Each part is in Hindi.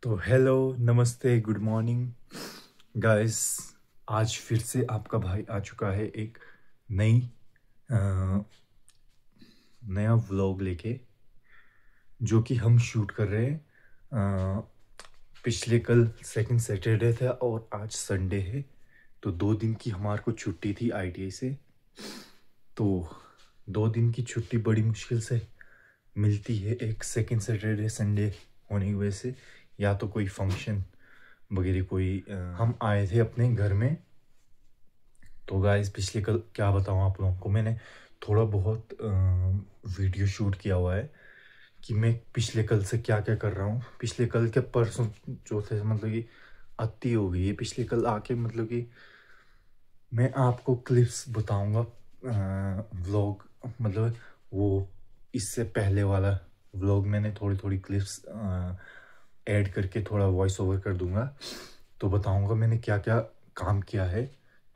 तो हेलो, नमस्ते, गुड मॉर्निंग गाइस। आज फिर से आपका भाई आ चुका है एक नई नया व्लॉग लेके, जो कि हम शूट कर रहे हैं। पिछले कल सेकंड सैटरडे था और आज संडे है, तो 2 दिन की हमारे को छुट्टी थी आईटीआई से। तो 2 दिन की छुट्टी बड़ी मुश्किल से मिलती है एक सेकंड सैटरडे संडे होने की वजह से, या तो कोई फंक्शन वगैरह कोई हम आए थे अपने घर में। तो गाइस पिछले कल क्या बताऊँ आप लोगों को, मैंने थोड़ा बहुत वीडियो शूट किया हुआ है कि मैं पिछले कल से क्या क्या कर रहा हूँ। पिछले कल के परसों जो थे, मतलब कि अति हो गई है पिछले कल आके। मतलब कि मैं आपको क्लिप्स बताऊंगा व्लॉग, मतलब वो इससे पहले वाला व्लॉग मैंने थोड़ी थोड़ी क्लिप्स ऐड करके थोड़ा वॉइस ओवर कर दूंगा, तो बताऊंगा मैंने क्या क्या काम किया है।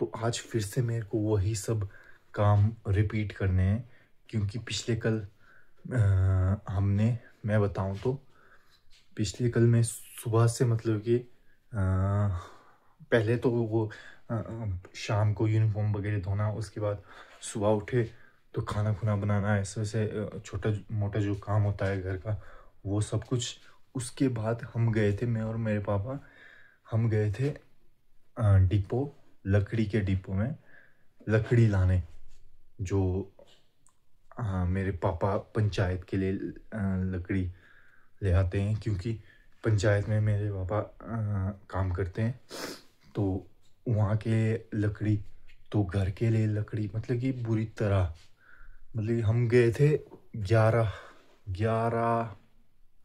तो आज फिर से मेरे को वही सब काम रिपीट करने हैं, क्योंकि पिछले कल मैं बताऊं तो पिछले कल मैं सुबह से, मतलब कि पहले तो वो शाम को यूनिफॉर्म वगैरह धोना, उसके बाद सुबह उठे तो खाना खुना बनाना, ऐसे वैसे छोटा मोटा जो काम होता है घर का, वो सब कुछ। उसके बाद हम गए थे, मैं और मेरे पापा, हम गए थे डिपो, लकड़ी के डिपो में लकड़ी लाने। जो मेरे पापा पंचायत के लिए लकड़ी ले आते हैं, क्योंकि पंचायत में मेरे पापा काम करते हैं। तो वहाँ के लकड़ी, तो घर के लिए लकड़ी, मतलब कि बुरी तरह, मतलब हम गए थे 11 11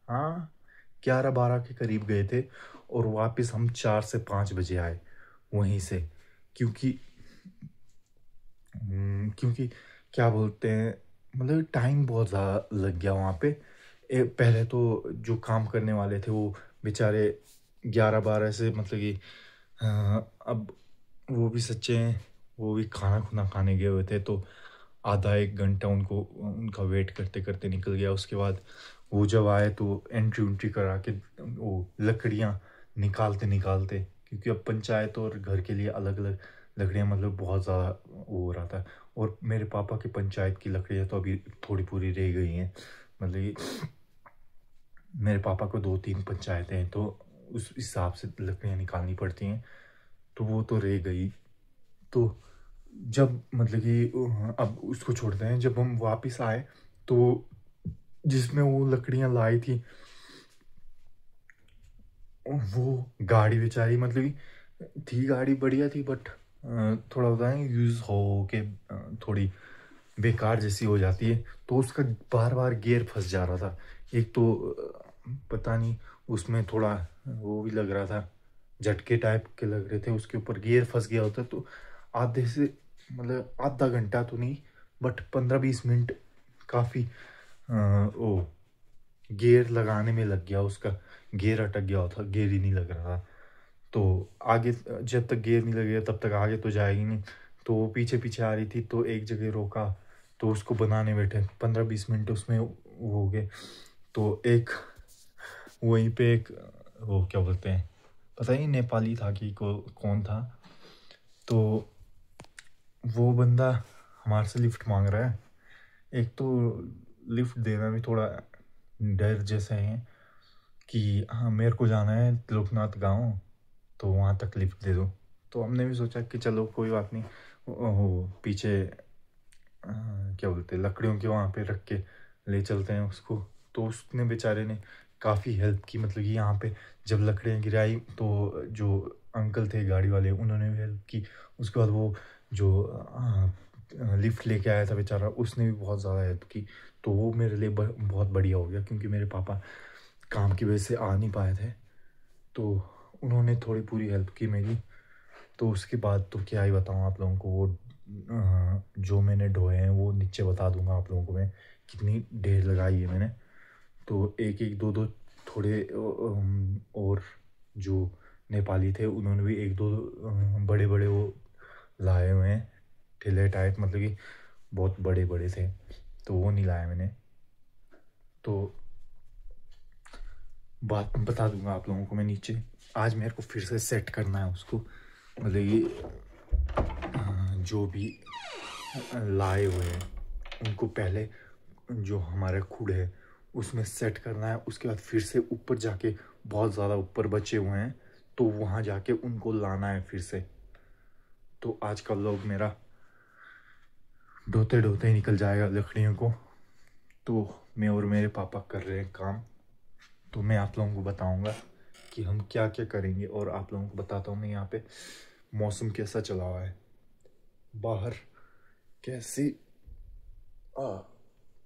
हाँ 11-12 के करीब गए थे, और वापस हम 4 से 5 बजे आए वहीं से। क्योंकि क्योंकि क्या बोलते हैं, मतलब टाइम बहुत ज़्यादा लग गया वहाँ पे। पहले तो जो काम करने वाले थे वो बेचारे 11-12 से, मतलब कि अब वो भी सच्चे हैं, वो भी खाना खुना खाने गए हुए थे, तो आधा एक घंटा उनको उनका वेट करते करते निकल गया। उसके बाद वो जब आए तो एंट्री उंट्री करा के वो लकड़ियाँ निकालते निकालते, क्योंकि अब पंचायत और घर के लिए अलग अलग लकड़ियाँ, मतलब बहुत ज़्यादा वो हो रहा था। और मेरे पापा की पंचायत की लकड़ियाँ तो अभी थोड़ी पूरी रह गई हैं, मतलब कि मेरे पापा को 2-3 पंचायतें हैं, तो उस हिसाब से लकड़ियाँ निकालनी पड़ती हैं, तो वो तो रह गई। तो जब, मतलब कि अब उसको छोड़ते हैं, जब हम वापस आए तो जिसमें वो लकड़ियाँ लाई थी, वो गाड़ी बेचारी, मतलब कि थी गाड़ी बढ़िया थी, बट थोड़ा होता है यूज़ हो के थोड़ी बेकार जैसी हो जाती है, तो उसका बार बार गियर फंस जा रहा था। एक तो पता नहीं उसमें थोड़ा वो भी लग रहा था, झटके टाइप के लग रहे थे, उसके ऊपर गियर फंस गया होता तो आधे से, मतलब आधा घंटा तो नहीं, बट 15-20 मिनट काफ़ी वो गियर लगाने में लग गया। उसका गियर अटक गया था, गियर ही नहीं लग रहा था। तो आगे जब तक गियर नहीं लगेगा तब तक आगे तो जाएगी नहीं। तो वो पीछे पीछे आ रही थी, तो एक जगह रोका, तो उसको बनाने बैठे 15-20 मिनट उसमें वो हो गए। तो एक वहीं पे एक वो क्या बोलते हैं, पता नहीं नेपाली था कि कौन था, तो वो बंदा हमारे से लिफ्ट मांग रहा है। एक तो लिफ्ट देना भी थोड़ा डर जैसा है कि हाँ मेरे को जाना है त्रिलोकनाथ गांव, तो वहाँ तक लिफ्ट दे दो। तो हमने भी सोचा कि चलो कोई बात नहीं, वो पीछे क्या बोलते हैं लकड़ियों के वहाँ पे रख के ले चलते हैं उसको। तो उसने बेचारे ने काफ़ी हेल्प की, मतलब कि यहाँ पे जब लकड़ियाँ गिराई तो जो अंकल थे गाड़ी वाले, उन्होंने भी हेल्प की। उसके बाद वो जो लिफ्ट लेके आया था बेचारा, उसने भी बहुत ज़्यादा हेल्प की। तो वो मेरे लिए बहुत बढ़िया हो गया, क्योंकि मेरे पापा काम की वजह से आ नहीं पाए थे, तो उन्होंने थोड़ी पूरी हेल्प की मेरी। तो उसके बाद तो क्या ही बताऊँ आप लोगों को, वो जो मैंने ढोए हैं वो नीचे बता दूंगा आप लोगों को मैं कितनी ढेर लगाई है मैंने। तो एक एक दो दो थोड़े और जो नेपाली थे उन्होंने भी एक दो बड़े बड़े वो लाए हुए हैं ठेले टाइप, मतलब कि बहुत बड़े बड़े थे, तो वो नहीं लाया मैंने। तो बात बता दूंगा आप लोगों को मैं नीचे। आज मेरे को फिर से सेट करना है उसको, मतलब ये जो भी लाए हुए हैं उनको पहले जो हमारे खुड है उसमें सेट करना है। उसके बाद फिर से ऊपर जाके, बहुत ज़्यादा ऊपर बचे हुए हैं तो वहाँ जाके उनको लाना है फिर से। तो आज का व्लॉग मेरा ढोते ढोते ही निकल जाएगा लकड़ियों को। तो मैं और मेरे पापा कर रहे हैं काम, तो मैं आप लोगों को बताऊंगा कि हम क्या क्या करेंगे। और आप लोगों को बताता हूँ मैं यहाँ पे मौसम कैसा चला हुआ है, बाहर कैसी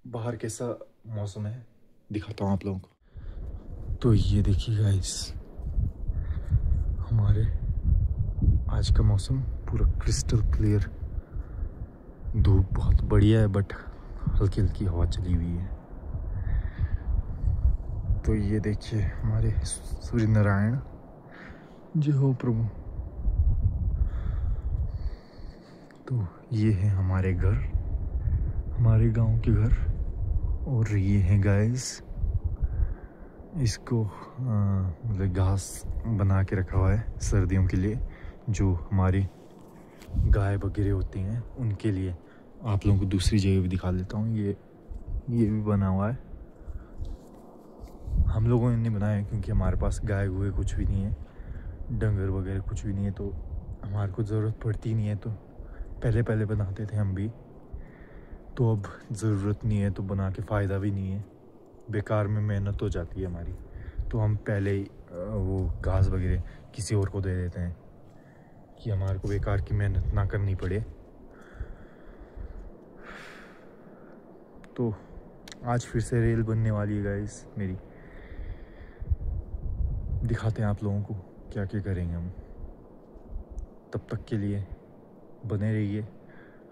बाहर कैसा मौसम है दिखाता हूँ आप लोगों को। तो ये देखिए गाइस, हमारे आज का मौसम पूरा क्रिस्टल क्लियर, धूप बहुत बढ़िया है बट हल्की हल्की हवा चली हुई है। तो ये देखिए हमारे सूर्य नारायण जय हो प्रभु। तो ये है हमारे घर, हमारे गांव के घर। और ये है गाइस, इसको मतलब घास बना के रखा हुआ है सर्दियों के लिए, जो हमारी गाय वगैरह होती हैं उनके लिए। आप लोगों को दूसरी जगह भी दिखा देता हूँ। ये भी बना हुआ है, हम लोगों ने नहीं बनाया क्योंकि हमारे पास गाय हुए कुछ भी नहीं है, डंगर वगैरह कुछ भी नहीं है, तो हमारे को ज़रूरत पड़ती नहीं है। तो पहले बनाते थे हम भी, तो अब ज़रूरत नहीं है तो बना के फ़ायदा भी नहीं है, बेकार में मेहनत हो जाती है हमारी। तो हम पहले ही वो घास वगैरह किसी और को दे देते हैं कि हमारे को बेकार की मेहनत ना करनी पड़े। तो आज फिर से रेल बनने वाली है गाइस मेरी, दिखाते हैं आप लोगों को क्या क्या करेंगे हम। तब तक के लिए बने रहिए।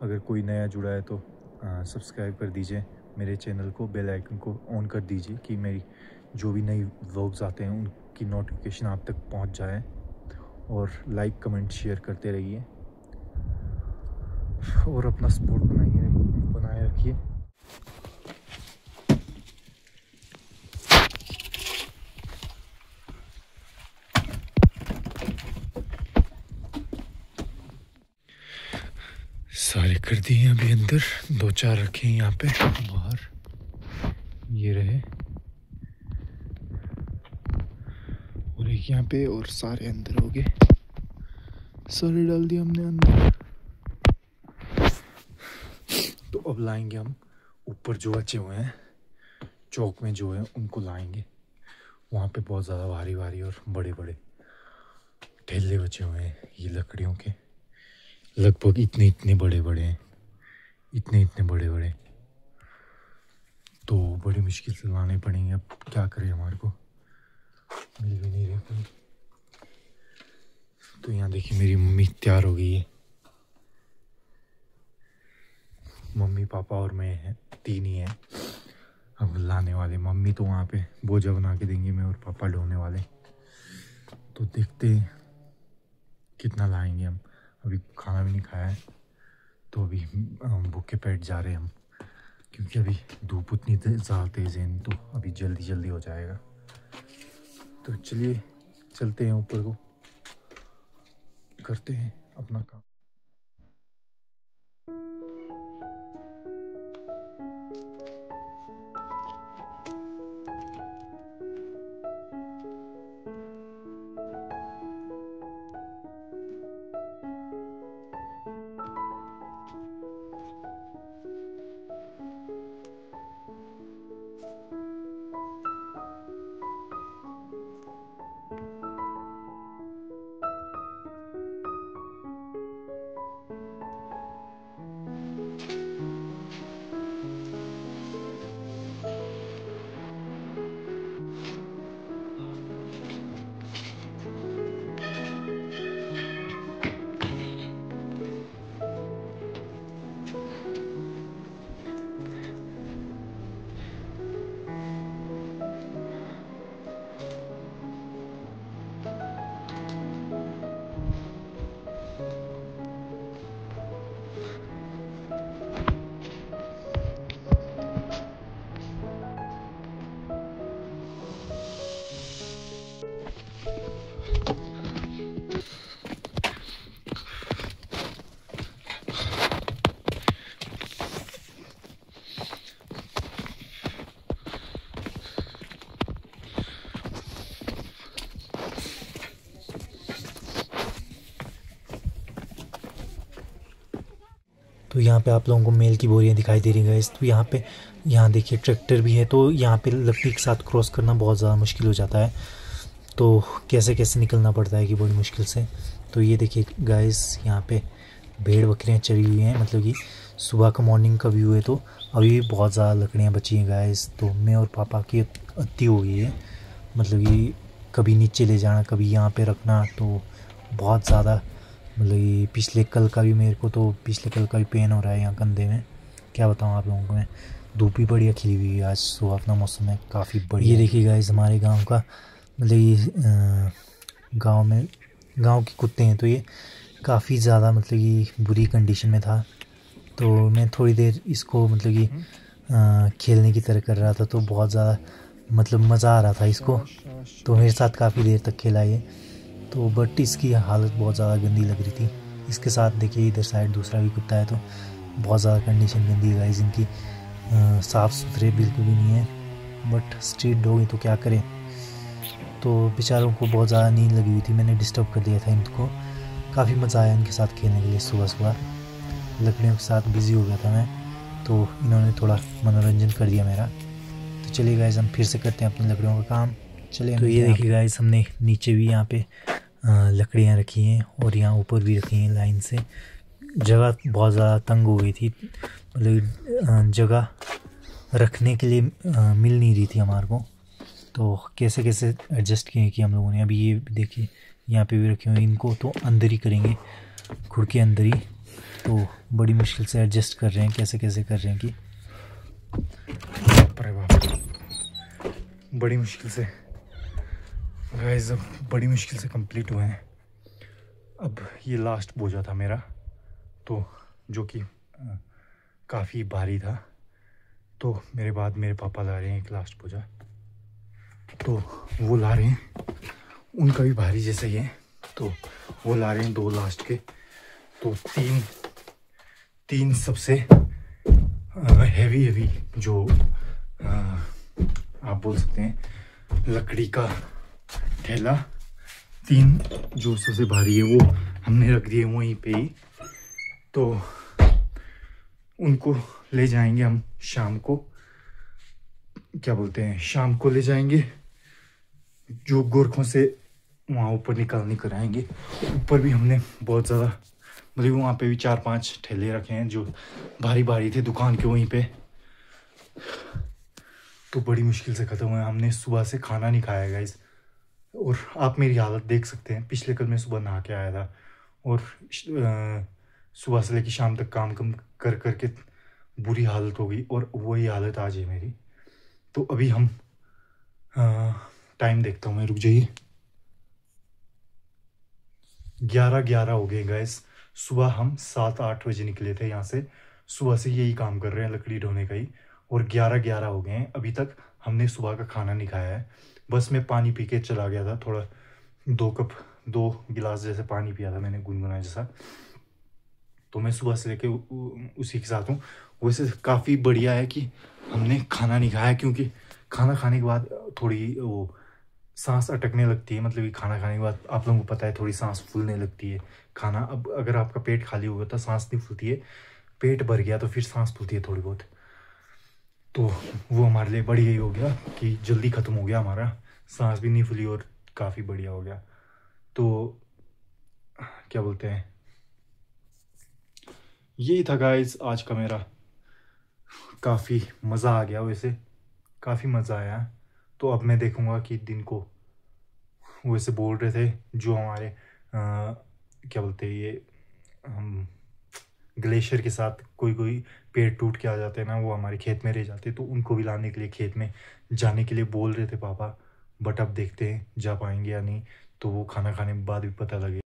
अगर कोई नया जुड़ा है तो सब्सक्राइब कर दीजिए मेरे चैनल को, बेल आइकन को ऑन कर दीजिए कि मेरी जो भी नई व्लॉग्स आते हैं उनकी नोटिफिकेशन आप तक पहुंच जाए। और लाइक कमेंट शेयर करते रहिए और अपना सपोर्ट बनाए रखिए। सारे कर दिए अभी अंदर, 2-4 रखे हैं यहाँ पे बाहर, ये रहे और एक यहाँ पे, और सारे अंदर हो गए, सारे डाल दिए हमने अंदर। तो अब लाएंगे हम ऊपर जो बचे हुए हैं चौक में जो है उनको लाएंगे। वहाँ पे बहुत ज़्यादा भारी भारी और बड़े बड़े ठेले बचे हुए हैं ये लकड़ियों के, लगभग इतने इतने बड़े बड़े हैं, इतने इतने बड़े बड़े। तो बड़ी मुश्किल से लाने पड़ेंगे, अब क्या करें, हमारे को मिल भी नहीं रहे कोई। तो यहाँ देखिए मेरी मम्मी तैयार हो गई है, मम्मी पापा और मैं हैं, 3 ही हैं अब लाने वाले। मम्मी तो वहाँ पे बोझा बना के देंगे, मैं और पापा ढोने वाले। तो देखते हैं कितना लाएंगे हम, अभी खाना भी नहीं खाया है तो अभी भूखे पेट जा रहे हैं हम, क्योंकि अभी धूप उतनी ज़्यादा तेज़ है नहीं, तो अभी जल्दी जल्दी हो जाएगा। तो चलिए चलते हैं ऊपर को, करते हैं अपना काम। तो यहाँ पे आप लोगों को मेल की बोरियां दिखाई दे रही है गाइस। तो यहाँ देखिए ट्रैक्टर भी है, तो यहाँ पे लकड़ी के साथ क्रॉस करना बहुत ज़्यादा मुश्किल हो जाता है। तो कैसे कैसे निकलना पड़ता है कि बड़ी मुश्किल से। तो ये देखिए गाइस, यहाँ पे भेड़ बकरियाँ चरी हुई हैं, मतलब कि सुबह का मॉर्निंग का व्यू है। तो अभी भी बहुत ज़्यादा लकड़ियाँ बची हैं गाइस। तो मैं और पापा की अति हो गई है, मतलब कि कभी नीचे ले जाना, कभी यहाँ पे रखना। तो बहुत ज़्यादा, मतलब कि पिछले कल का भी पेन हो रहा है यहाँ कंधे में। क्या बताऊँ आप लोगों को मैं। धूप भी बढ़िया खिली हुई है आज, सुहावना मौसम है काफ़ी बढ़िया। ये देखिए गाइस, हमारे गांव का, मतलब ये गांव के कुत्ते हैं। तो ये काफ़ी ज़्यादा, मतलब कि बुरी कंडीशन में था। तो मैं थोड़ी देर इसको, मतलब कि खेलने की तरह कर रहा था। तो बहुत ज़्यादा, मतलब मज़ा आ रहा था इसको। तो मेरे साथ काफ़ी देर तक खेला ये। तो बट इसकी हालत बहुत ज़्यादा गंदी लग रही थी। इसके साथ देखिए इधर साइड दूसरा भी कुत्ता है। तो बहुत ज़्यादा कंडीशन गंदी है गाइस इनकी। साफ़ सुथरे बिल्कुल भी नहीं है, बट स्ट्रीट डॉग है तो क्या करें। तो बेचारों को बहुत ज़्यादा नींद लगी हुई थी, मैंने डिस्टर्ब कर दिया था इनको। काफ़ी मज़ा आया इनके साथ खेलने के लिए। सुबह सुबह लकड़ियों के साथ बिज़ी हो गया था मैं, तो इन्होंने थोड़ा मनोरंजन कर दिया मेरा। तो चलिए गाइस, हम फिर से करते हैं अपनी लकड़ियों का काम। चलिए। तो ये देखिए गाइस, हमने नीचे भी यहाँ पे लकड़ियाँ रखी हैं और यहाँ ऊपर भी रखी हैं लाइन से। जगह बहुत ज़्यादा तंग हो गई थी, मतलब जगह रखने के लिए मिल नहीं रही थी हमारे को। तो कैसे कैसे एडजस्ट किए कि हम लोगों ने। अभी ये देखिए यहाँ पे भी रखे हुए, इनको तो अंदर ही करेंगे, खुद के अंदर ही। तो बड़ी मुश्किल से एडजस्ट कर रहे हैं, कैसे कैसे कर रहे हैं कि बड़ी मुश्किल से गाइस, अब बड़ी मुश्किल से कंप्लीट हुए हैं। अब ये लास्ट बोझा था मेरा, तो जो कि काफ़ी भारी था। तो मेरे बाद मेरे पापा ला रहे हैं एक लास्ट बोझा। तो वो ला रहे हैं, उनका भी भारी जैसा ही है। तो वो ला रहे हैं 2 लास्ट के। तो तीन सबसे हैवी जो आप बोल सकते हैं लकड़ी का थैला, 3 जो सबसे भारी है वो हमने रख दिए वहीं पे ही। तो उनको ले जाएंगे हम शाम को, क्या बोलते हैं, शाम को ले जाएंगे, जो गोरखों से वहाँ ऊपर निकाल कराएंगे। ऊपर भी हमने बहुत ज़्यादा, मतलब वहाँ पे भी 4-5 ठेले रखे हैं जो भारी थे दुकान के वहीं पे। तो बड़ी मुश्किल से ख़त्म हुआ। हमने सुबह से खाना नहीं खाया गाइस, और आप मेरी हालत देख सकते हैं। पिछले कल मैं सुबह नहा के आया था, और सुबह से लेकर शाम तक काम कर के बुरी हालत हो गई, और वही हालत आज है मेरी। तो अभी हम टाइम देखता हूँ मैं, रुक जाइए। 11 हो गए गाइस। सुबह हम 7-8 बजे निकले थे यहाँ से। सुबह से यही काम कर रहे हैं, लकड़ी ढोने का ही, और 11 हो गए हैं। अभी तक हमने सुबह का खाना नहीं खाया है। बस मैं पानी पी के चला गया था, थोड़ा 2 गिलास जैसे पानी पिया था मैंने, गुनगुना जैसा। तो मैं सुबह से लेके उसी के साथ हूँ। वैसे काफ़ी बढ़िया है कि हमने खाना नहीं खाया, क्योंकि खाना खाने के बाद थोड़ी वो सांस अटकने लगती है। मतलब कि खाना खाने के बाद आप लोगों को पता है थोड़ी सांस फूलने लगती है। खाना, अब अगर आपका पेट खाली होगा तो सांस नहीं फूलती है, पेट भर गया तो फिर सांस फूलती है थोड़ी बहुत। तो वो हमारे लिए बढ़िया ही हो गया कि जल्दी ख़त्म हो गया हमारा, सांस भी नहीं फूली और काफ़ी बढ़िया हो गया। तो क्या बोलते हैं, यही था गाइस आज का मेरा। काफ़ी मज़ा आ गया, वैसे काफ़ी मज़ा आया। तो अब मैं देखूँगा कि दिन को, वैसे बोल रहे थे जो हमारे क्या बोलते हैं ये, हम ग्लेशियर के साथ कोई पेड़ टूट के आ जाते हैं ना, वो हमारे खेत में रह जाते हैं। तो उनको भी लाने के लिए खेत में जाने के लिए बोल रहे थे पापा। बट अब देखते हैं जा पाएंगे या नहीं, तो वो खाना खाने के बाद भी पता लगे।